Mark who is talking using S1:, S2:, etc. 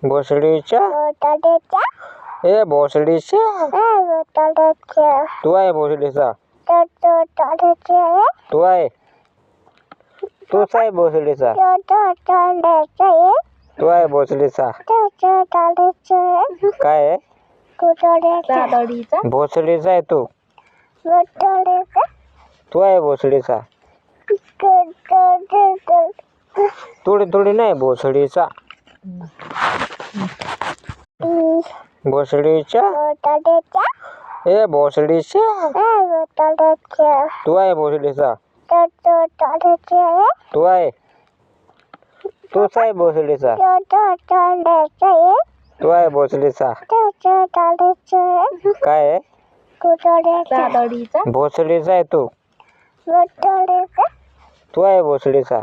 S1: भोसडीच्या ए भोसडीच्या तू आहे भोसडीचा तू आहे तूच आहे भोसडीचा तू आहे भोसडीचा काय आहे भोसडीचा आहे तू तू आहे भोसडीचा थोडी थोडी नाही भोसडीचा भोसडीच्या ए भोसडीच्या तू आहे भोसडीचा तू आहे तूच आहे भोसडीचा तू आहे भोसडीचा काय आहे भोसडीचा आहे तू तू आहे भोसडीचा